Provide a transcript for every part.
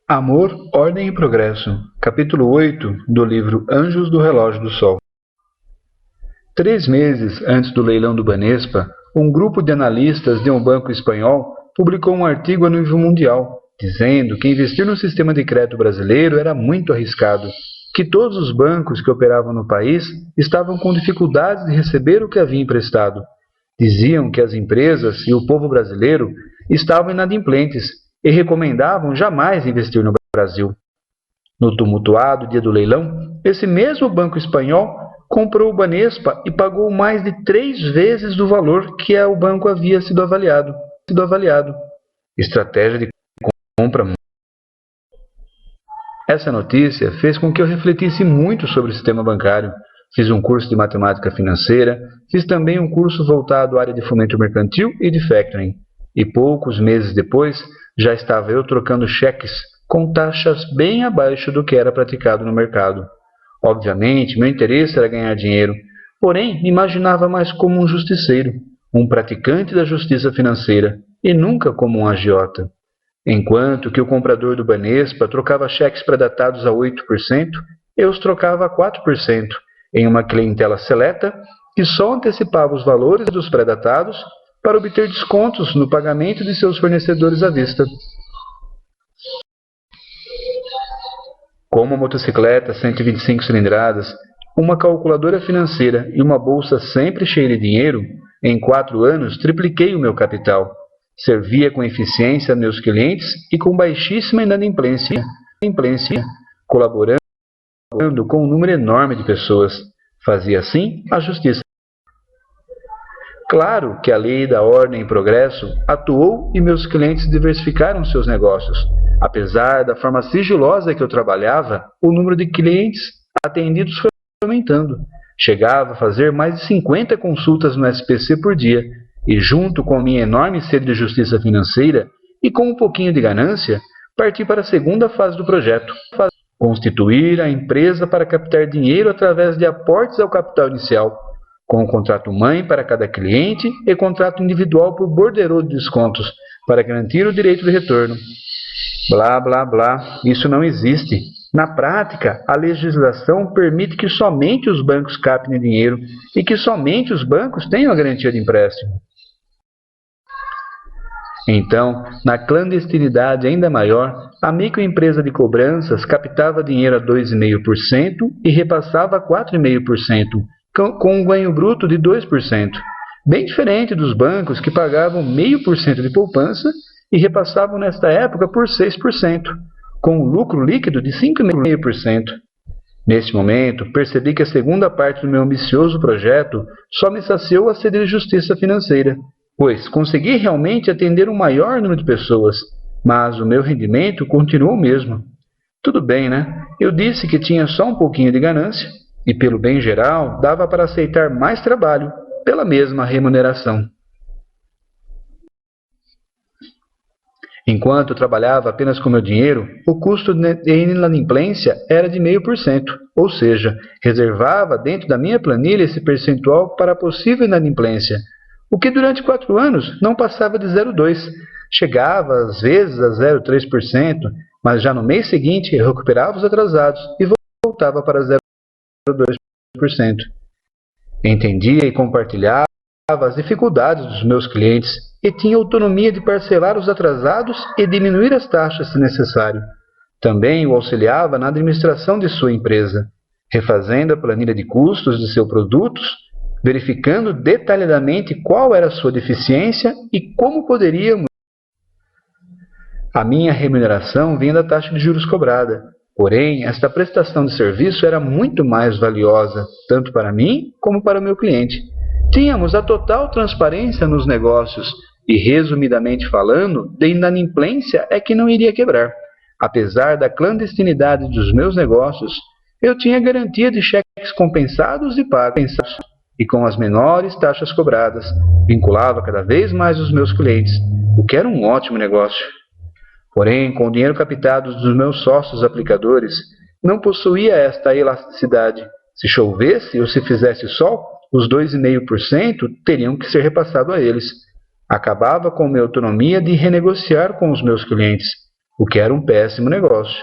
Amor, Ordem e Progresso, capítulo 8 do livro Anjos do Relógio do Sol. 3 meses antes do leilão do Banespa, um grupo de analistas de um banco espanhol publicou um artigo a nível mundial, dizendo que investir no sistema de crédito brasileiro era muito arriscado, que todos os bancos que operavam no país estavam com dificuldades de receber o que havia emprestado. Diziam que as empresas e o povo brasileiro estavam inadimplentes e recomendavam jamais investir no Brasil. No tumultuado dia do leilão, esse mesmo banco espanhol comprou o Banespa e pagou mais de 3 vezes do valor que o banco havia sido avaliado. Estratégia de compra. Essa notícia fez com que eu refletisse muito sobre o sistema bancário. Fiz um curso de matemática financeira, fiz também um curso voltado à área de fomento mercantil e de factoring. E poucos meses depois, já estava eu trocando cheques com taxas bem abaixo do que era praticado no mercado. Obviamente, meu interesse era ganhar dinheiro, porém me imaginava mais como um justiceiro, um praticante da justiça financeira, e nunca como um agiota. Enquanto que o comprador do Banespa trocava cheques predatados a 8%, eu os trocava a 4%, em uma clientela seleta que só antecipava os valores dos predatados para obter descontos no pagamento de seus fornecedores à vista. Com uma motocicleta 125 cilindradas, uma calculadora financeira e uma bolsa sempre cheia de dinheiro, em 4 anos tripliquei o meu capital. Servia com eficiência a meus clientes e com baixíssima inadimplência, colaborando com um número enorme de pessoas. Fazia assim a justiça. Claro que a lei da ordem e progresso atuou e meus clientes diversificaram seus negócios. Apesar da forma sigilosa que eu trabalhava, o número de clientes atendidos foi aumentando. Chegava a fazer mais de 50 consultas no SPC por dia, e junto com minha enorme sede de justiça financeira e com um pouquinho de ganância, parti para a segunda fase do projeto. Constituir a empresa para captar dinheiro através de aportes ao capital inicial, com um contrato-mãe para cada cliente e contrato individual por borderô de descontos, para garantir o direito de retorno. Blá, blá, blá, isso não existe. Na prática, a legislação permite que somente os bancos captem dinheiro e que somente os bancos tenham a garantia de empréstimo. Então, na clandestinidade ainda maior, a microempresa de cobranças captava dinheiro a 2,5% e repassava a 4,5%, com um ganho bruto de 2%, bem diferente dos bancos que pagavam 0,5% de poupança e repassavam nesta época por 6%, com um lucro líquido de 5,5%. Neste momento, percebi que a segunda parte do meu ambicioso projeto só me saciou a sede de justiça financeira, pois consegui realmente atender um maior número de pessoas, mas o meu rendimento continuou o mesmo. Tudo bem, né? Eu disse que tinha só um pouquinho de ganância, e pelo bem geral dava para aceitar mais trabalho pela mesma remuneração. Enquanto eu trabalhava apenas com meu dinheiro, o custo de inadimplência era de 0,5%, ou seja, reservava dentro da minha planilha esse percentual para a possível inadimplência, o que durante 4 anos não passava de 0,2%. Chegava às vezes a 0,3%, mas já no mês seguinte eu recuperava os atrasados e voltava para 0,2%. Entendia e compartilhava as dificuldades dos meus clientes e tinha autonomia de parcelar os atrasados e diminuir as taxas se necessário. Também o auxiliava na administração de sua empresa, refazendo a planilha de custos de seus produtos, verificando detalhadamente qual era a sua deficiência e como poderíamos. A minha remuneração vinha da taxa de juros cobrada. Porém, esta prestação de serviço era muito mais valiosa, tanto para mim como para o meu cliente. Tínhamos a total transparência nos negócios e, resumidamente falando, de inadimplência é que não iria quebrar. Apesar da clandestinidade dos meus negócios, eu tinha garantia de cheques compensados e pagos, e com as menores taxas cobradas, vinculava cada vez mais os meus clientes, o que era um ótimo negócio. Porém, com o dinheiro captado dos meus sócios aplicadores, não possuía esta elasticidade. Se chovesse ou se fizesse sol, os 2,5% teriam que ser repassados a eles. Acabava com minha autonomia de renegociar com os meus clientes. o que era um péssimo negócio.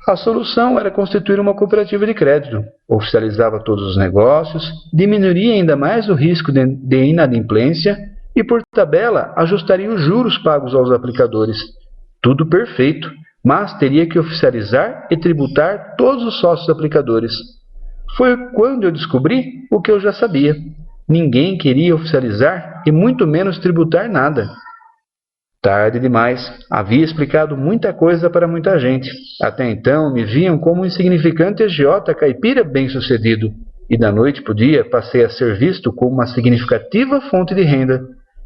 A solução era constituir uma cooperativa de crédito, oficializava todos os negócios, diminuiria ainda mais o risco de inadimplência e, por tabela, ajustaria os juros pagos aos aplicadores. Tudo perfeito, mas teria que oficializar e tributar todos os sócios aplicadores. Foi quando eu descobri o que eu já sabia. Ninguém queria oficializar e muito menos tributar nada. Tarde demais, havia explicado muita coisa para muita gente. Até então me viam como um insignificante agiota caipira bem-sucedido, e da noite para o dia passei a ser visto como uma significativa fonte de renda,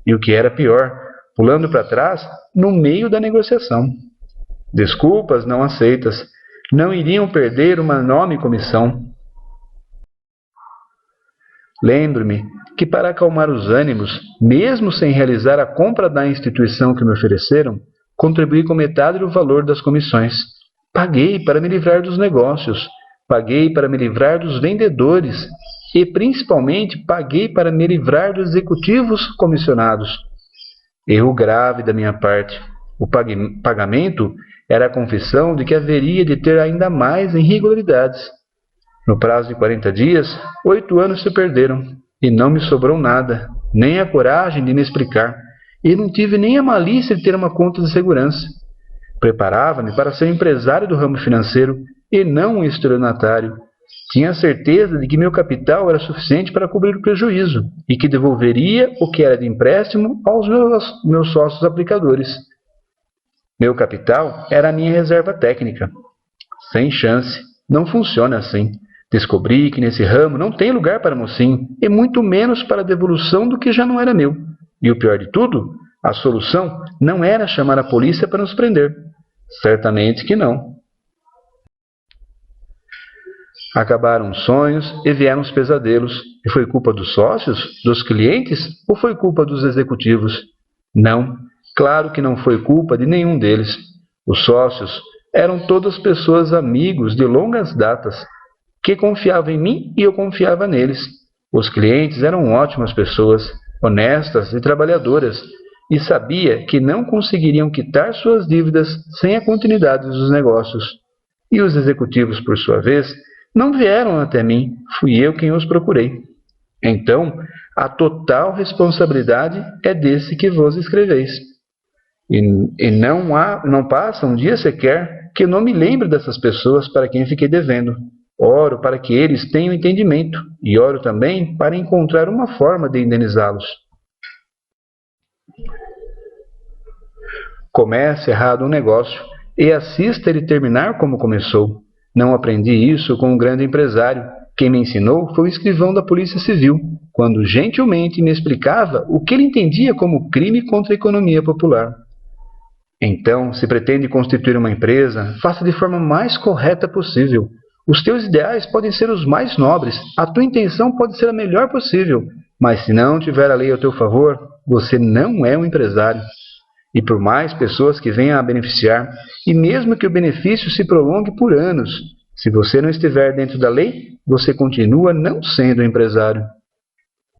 e o que era pior, pulando para trás no meio da negociação. Desculpas não aceitas, não iriam perder uma enorme comissão. Lembro-me que, para acalmar os ânimos, mesmo sem realizar a compra da instituição que me ofereceram, contribuí com metade do valor das comissões. Paguei para me livrar dos negócios, paguei para me livrar dos vendedores e, principalmente, paguei para me livrar dos executivos comissionados. Erro grave da minha parte. O pagamento era a confissão de que haveria de ter ainda mais irregularidades. No prazo de 40 dias, 8 anos se perderam, e não me sobrou nada, nem a coragem de me explicar, e não tive nem a malícia de ter uma conta de segurança. Preparava-me para ser empresário do ramo financeiro e não um estelionatário. Tinha a certeza de que meu capital era suficiente para cobrir o prejuízo, e que devolveria o que era de empréstimo aos meus sócios aplicadores. Meu capital era a minha reserva técnica. Sem chance, não funciona assim. Descobri que nesse ramo não tem lugar para mocinho, e muito menos para devolução do que já não era meu. E o pior de tudo, a solução não era chamar a polícia para nos prender. Certamente que não. Acabaram os sonhos e vieram os pesadelos. E foi culpa dos sócios, dos clientes, ou foi culpa dos executivos? Não, claro que não foi culpa de nenhum deles. Os sócios eram todas pessoas amigos de longas datas, que confiavam em mim e eu confiava neles. Os clientes eram ótimas pessoas, honestas e trabalhadoras, e sabia que não conseguiriam quitar suas dívidas sem a continuidade dos negócios. E os executivos, por sua vez, não vieram até mim, fui eu quem os procurei. Então, a total responsabilidade é desse que vos escreveis. E não passa um dia sequer que eu não me lembre dessas pessoas para quem fiquei devendo. Oro para que eles tenham entendimento, e oro também para encontrar uma forma de indenizá-los. Comece errado um negócio, e assista ele terminar como começou. Não aprendi isso com um grande empresário. Quem me ensinou foi o escrivão da Polícia Civil, quando gentilmente me explicava o que ele entendia como crime contra a economia popular. Então, se pretende constituir uma empresa, faça de forma mais correta possível. Os teus ideais podem ser os mais nobres, a tua intenção pode ser a melhor possível, mas se não tiver a lei ao teu favor, você não é um empresário. E por mais pessoas que venham a beneficiar, e mesmo que o benefício se prolongue por anos, se você não estiver dentro da lei, você continua não sendo um empresário.